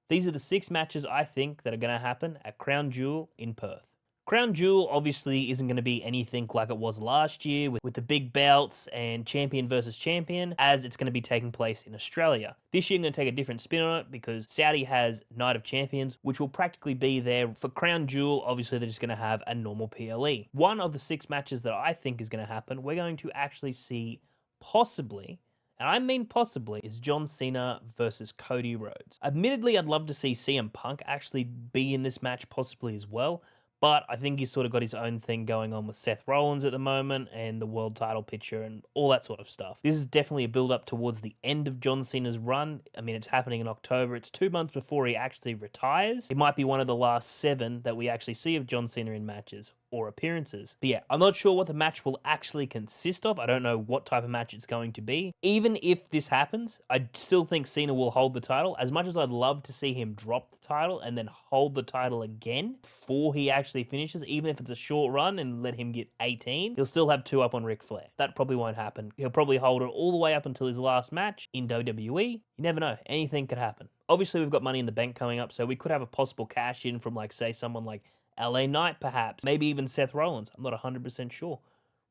These are the 6 matches I think that are going to happen at Crown Jewel in Perth. Crown Jewel obviously isn't going to be anything like it was last year with the big belts and champion versus champion, as it's going to be taking place in Australia. This year I'm going to take a different spin on it because Saudi has Night of Champions, which will practically be there. For Crown Jewel, obviously they're just going to have a normal PLE. One of the 6 matches that I think is going to happen, we're going to actually see possibly, and I mean possibly, is John Cena versus Cody Rhodes. Admittedly, I'd love to see CM Punk actually be in this match possibly as well, but I think he's sort of got his own thing going on with Seth Rollins at the moment and the world title picture and all that sort of stuff. This is definitely a build up towards the end of John Cena's run. I mean, it's happening in October. It's 2 months before he actually retires. It might be one of the last 7 that we actually see of John Cena in matches or appearances. But yeah, I'm not sure what the match will actually consist of. I don't know what type of match it's going to be. Even if this happens, I still think Cena will hold the title. As much as I'd love to see him drop the title and then hold the title again before he actually finishes, even if it's a short run and let him get 18, he'll still have 2 up on Ric Flair. That probably won't happen. He'll probably hold it all the way up until his last match in WWE. You never know. Anything could happen. Obviously, we've got Money in the Bank coming up, so we could have a possible cash in from, like, say, someone like LA Knight, perhaps. Maybe even Seth Rollins. I'm not 100% sure.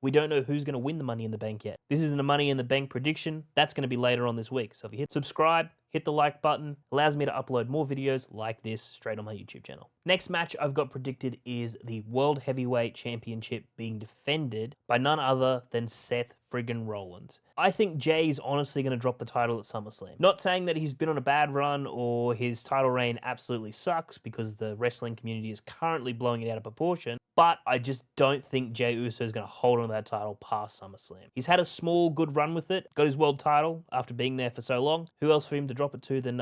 We don't know who's going to win the Money in the Bank yet. This isn't a Money in the Bank prediction. That's going to be later on this week. So if you hit subscribe, hit the like button, allows me to upload more videos like this straight on my YouTube channel. Next match I've got predicted is the World Heavyweight Championship being defended by none other than Seth friggin' Rollins. I think Jay's honestly going to drop the title at SummerSlam. Not saying that he's been on a bad run or his title reign absolutely sucks because the wrestling community is currently blowing it out of proportion, but I just don't think Jey Uso is going to hold on to that title past SummerSlam. He's had a small, good run with it, got his world title after being there for so long. Who else for him to drop it to than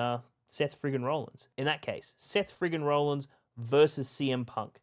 Seth friggin' Rollins? In that case, Seth friggin' Rollins versus CM Punk.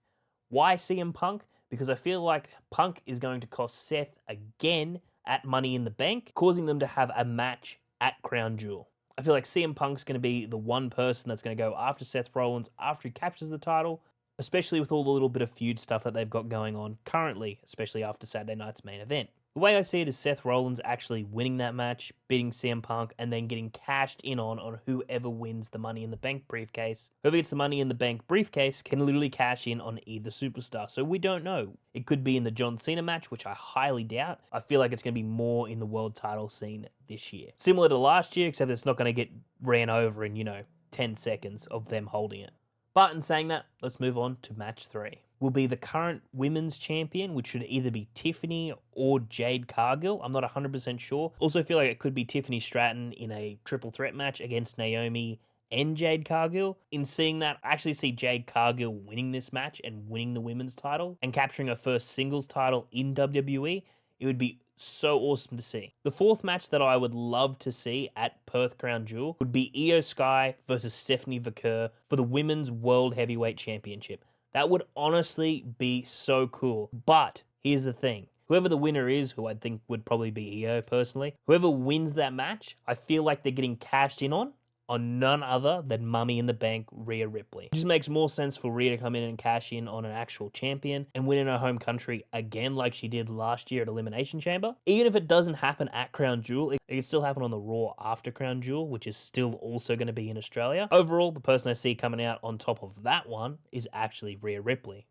Why CM Punk? Because I feel like Punk is going to cost Seth again at Money in the Bank, causing them to have a match at Crown Jewel. I feel like CM Punk's going to be the one person that's going to go after Seth Rollins after he captures the title, especially with all the little bit of feud stuff that they've got going on currently, especially after Saturday night's main event. The way I see it is Seth Rollins actually winning that match, beating CM Punk, and then getting cashed in on whoever wins the Money in the Bank briefcase. Whoever gets the Money in the Bank briefcase can literally cash in on either superstar, so we don't know. It could be in the John Cena match, which I highly doubt. I feel like it's going to be more in the world title scene this year. Similar to last year, except it's not going to get ran over in, 10 seconds of them holding it. But in saying that, let's move on to match 3. Will be the current women's champion, which should either be Tiffany or Jade Cargill. I'm not 100% sure. Also feel like it could be Tiffany Stratton in a triple threat match against Naomi and Jade Cargill. In seeing that, I actually see Jade Cargill winning this match and winning the women's title and capturing her first singles title in WWE. It would be so awesome to see. The 4th match that I would love to see at Perth Crown Jewel would be Io Sky versus Stephanie Vaquer for the Women's World Heavyweight Championship. That would honestly be so cool. But here's the thing. Whoever the winner is, who I think would probably be Io personally, whoever wins that match, I feel like they're getting cashed in on none other than Mummy in the Bank Rhea Ripley. It just makes more sense for Rhea to come in and cash in on an actual champion and win in her home country again like she did last year at Elimination Chamber. Even if it doesn't happen at Crown Jewel, it can still happen on the Raw after Crown Jewel, which is still also going to be in Australia. Overall, the person I see coming out on top of that one is actually Rhea Ripley.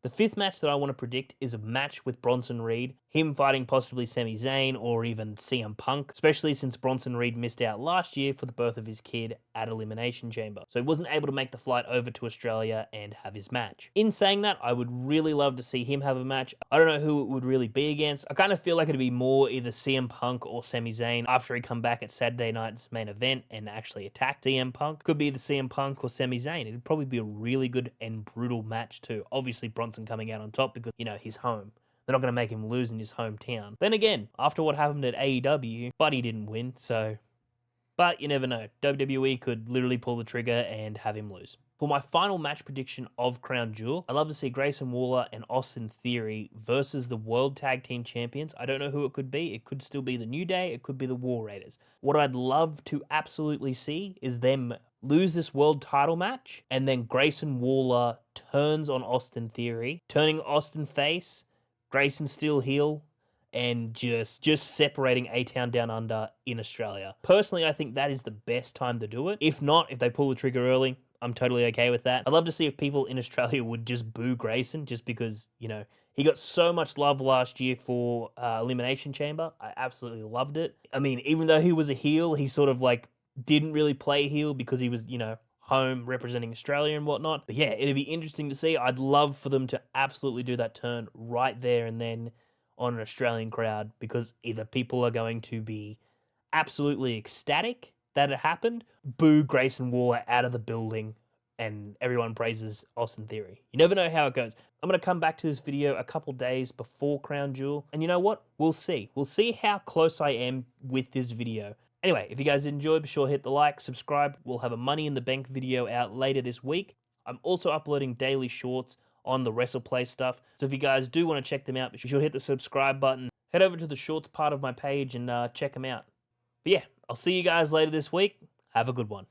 The 5th match that I want to predict is a match with Bronson Reed, him fighting possibly Sami Zayn or even CM Punk, especially since Bronson Reed missed out last year for the birth of his kid at Elimination Chamber. So he wasn't able to make the flight over to Australia and have his match. In saying that, I would really love to see him have a match. I don't know who it would really be against. I kind of feel like it'd be more either CM Punk or Sami Zayn after he come back at Saturday night's main event and actually attack CM Punk. Could be either CM Punk or Sami Zayn. It'd probably be a really good and brutal match too. Obviously, Bronson coming out on top because, he's home. They're not going to make him lose in his hometown. Then again, after what happened at AEW, Buddy didn't win, so... But you never know. WWE could literally pull the trigger and have him lose. For my final match prediction of Crown Jewel, I'd love to see Grayson Waller and Austin Theory versus the World Tag Team Champions. I don't know who it could be. It could still be the New Day. It could be the War Raiders. What I'd love to absolutely see is them lose this world title match, and then Grayson Waller turns on Austin Theory, turning Austin face, Grayson still heel, and just separating A-Town Down Under in Australia. Personally, I think that is the best time to do it. If not, if they pull the trigger early, I'm totally okay with that. I'd love to see if people in Australia would just boo Grayson just because, you know, he got so much love last year for Elimination Chamber. I absolutely loved it. I mean, even though he was a heel, he sort of like didn't really play heel because he was, you know, home representing Australia and whatnot. But yeah, it'd be interesting to see. I'd love for them to absolutely do that turn right there and then on an Australian crowd, because either people are going to be absolutely ecstatic that it happened, boo Grayson Waller out of the building, and everyone praises Austin Theory. You never know how it goes. I'm going to come back to this video a couple days before Crown Jewel, and you know what? We'll see. We'll see how close I am with this video. Anyway, if you guys enjoyed, be sure to hit the like, subscribe. We'll have a Money in the Bank video out later this week. I'm also uploading daily shorts on the WrestlePlay stuff, so if you guys do want to check them out, be sure to hit the subscribe button. Head over to the shorts part of my page and check them out. But yeah, I'll see you guys later this week. Have a good one.